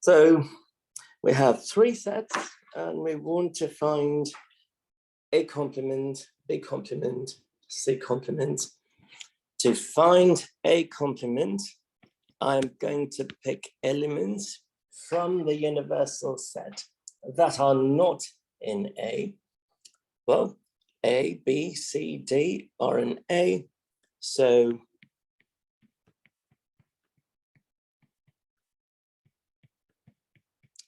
So we have three sets and we want to find A complement, B complement, C complement. To find A complement, I'm going to pick elements from the universal set that are not in A. Well, A, B, C, D are in A. So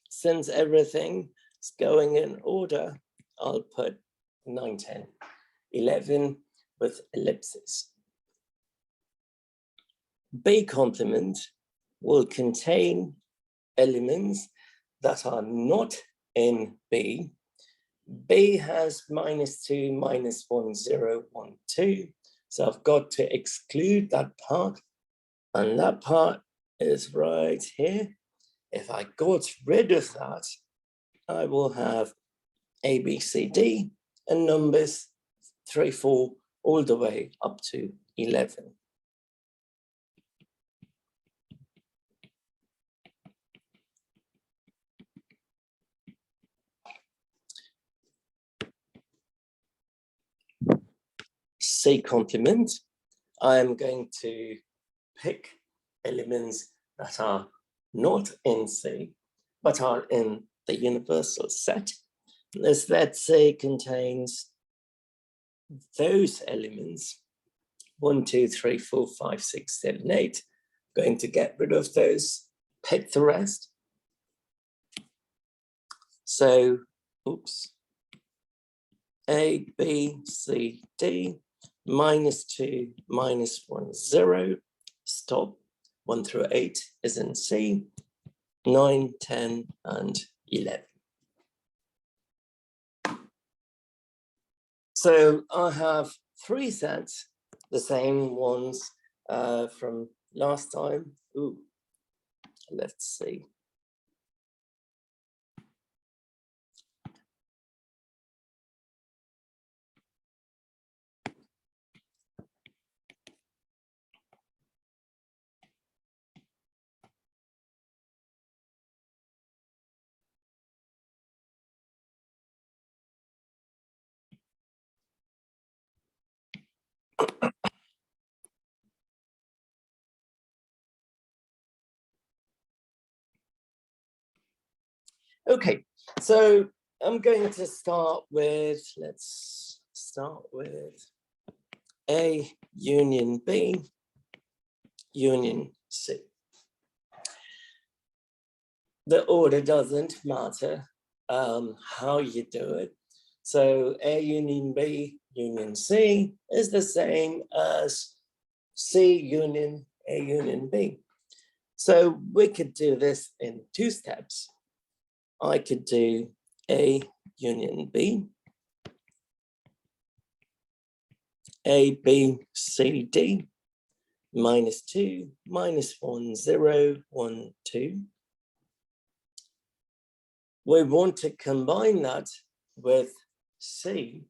since everything is going in order, I'll put 9, 10, 11 with ellipses. B complement will contain elements that are not in B. B has -2, -1, 0, 1, 2. So I've got to exclude that part. And that part is right here. If I got rid of that, I will have A, B, C, D, and numbers 3, 4, all the way up to 11. C complement, I am going to pick elements that are not in C, but are in the universal set. This, let's say, contains those elements 1, 2, 3, 4, 5, 6, 7, 8. Going to get rid of those, pick the rest. So, oops, A, B, C, D, -2, -1, 0. Stop. 1 through 8 is in C. 9, 10, and 11. So I have three sets, the same ones from last time. Ooh, let's see. Okay, so I'm going to start with, let's start with A union B union C. The order doesn't matter how you do it. So A union B union C is the same as C union A union B. So we could do this in 2 steps. I could do A union B, A, B, C, D, -2, -1, 0, 1, 2. We want to combine that with C.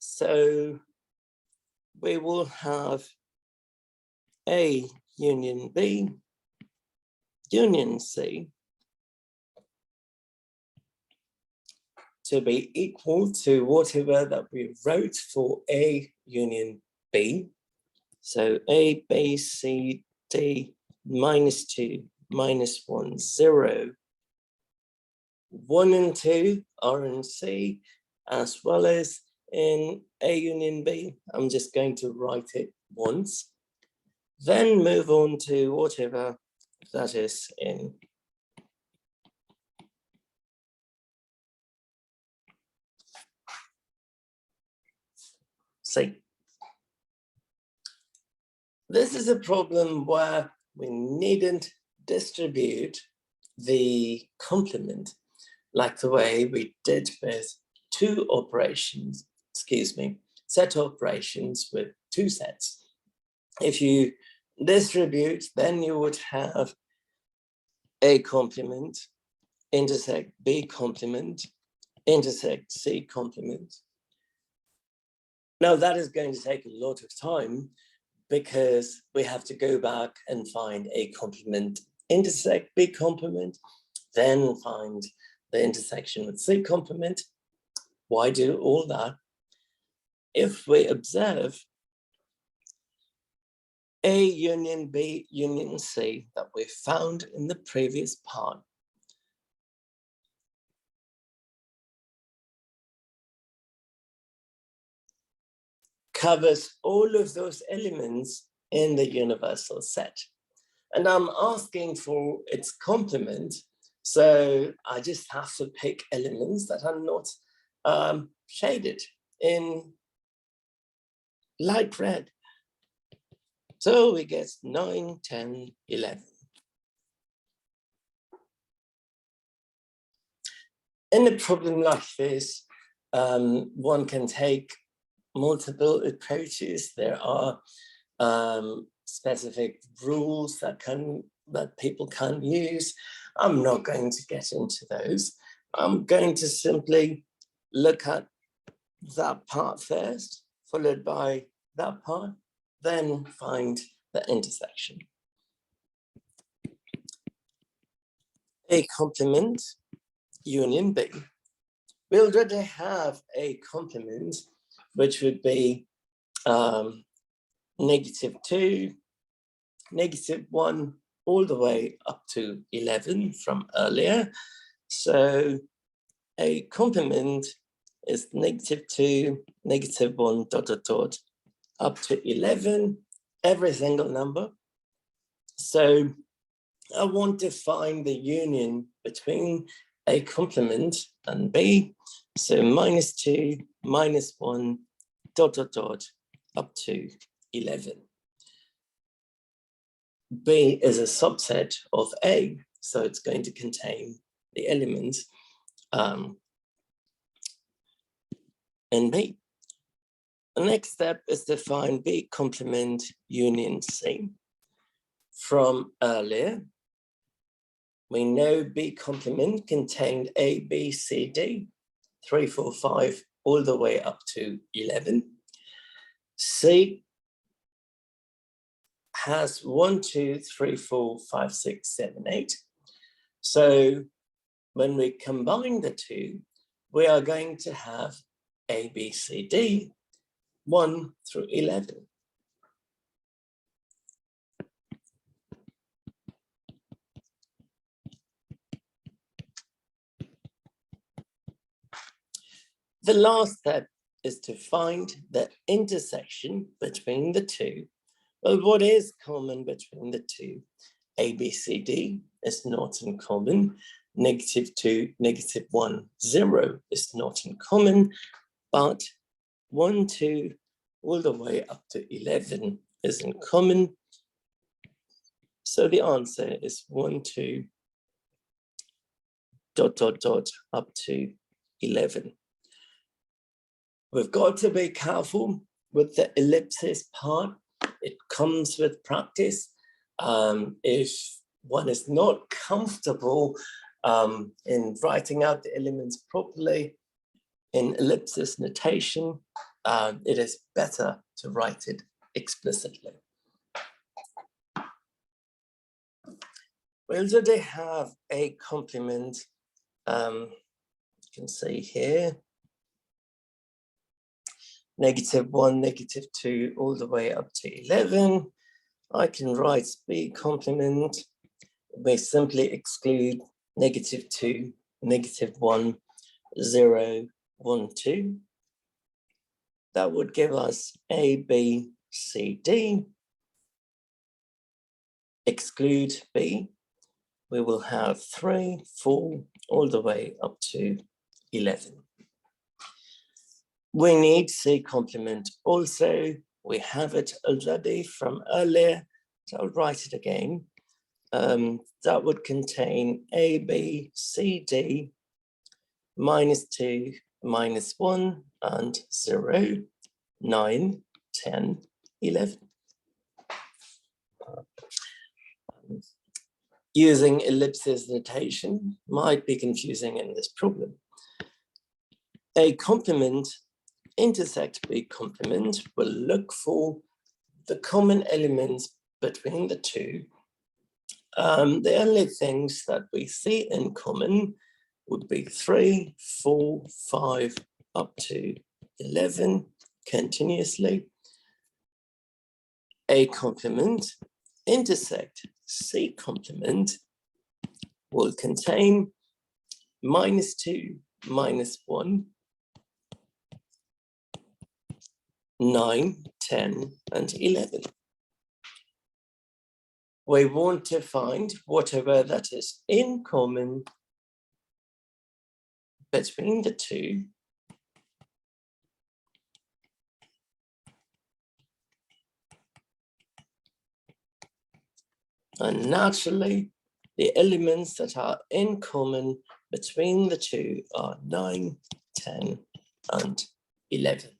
So we will have A union B union C to be equal to whatever that we wrote for A union B. So A, B, C, D, -2, -1, 0. 1 and 2 are in C, as well as in A union B. I'm just going to write it once. Then move on to whatever that is in C. This is a problem where we needn't distribute the complement like the way we did with set operations with 2 sets. If you distribute, then you would have A complement intersect B complement intersect C complement. Now that is going to take a lot of time because we have to go back and find a complement, intersect B complement, then find the intersection with C complement. Why do all that? If we observe A union B union C that we found in the previous part, covers all of those elements in the universal set. And I'm asking for its complement, so I just have to pick elements that are not shaded in light red. So we get 9, 10, 11. In a problem like this, one can take multiple approaches. There are specific rules that people can use. I'm not going to get into those. I'm going to simply look at that part first, followed by that part, then find the intersection. A complement union B. We already have a complement which would be -2, -1, all the way up to 11 from earlier. So a complement is -2, -1, ... up to 11, every single number. So I want to find the union between a complement and B. So -2, -1, ... up to 11. B is a subset of A, so it's going to contain the elements in B. The next step is to find B complement union C. From earlier, we know B complement contained A, B, C, D, 3, 4, 5, all the way up to 11. C has 1, 2, 3, 4, 5, 6, 7, 8. So when we combine the two, we are going to have A, B, C, D, 1 through 11. The last step is to find the intersection between the two. Well, what is common between the two? A, B, C, D is not in common. -2, -1, 0 is not in common, but 1, 2, all the way up to 11 is in common. So the answer is 1, 2, ... up to 11. We've got to be careful with the ellipsis part. It comes with practice. If one is not comfortable in writing out the elements properly in ellipsis notation, it is better to write it explicitly. We already have a complement, you can see here, -1, -2, all the way up to 11. I can write B complement. We simply exclude -2, -1, 0, 1, 2. That would give us A, B, C, D. Exclude B. We will have 3, 4, all the way up to 11. We need C complement also. We have it already from earlier, so I'll write it again. That would contain A, B, C, D, -2, -1, and 0, 9, 10, 11. Using ellipsis notation might be confusing in this problem. A complement intersect B complement, we'll look for the common elements between the two. The only things that we see in common would be 3, 4, 5, up to 11 continuously. A complement intersect C complement will contain -2, -1, 9, 10, and 11. We want to find whatever that is in common between the two. And naturally, the elements that are in common between the two are 9, 10, and 11.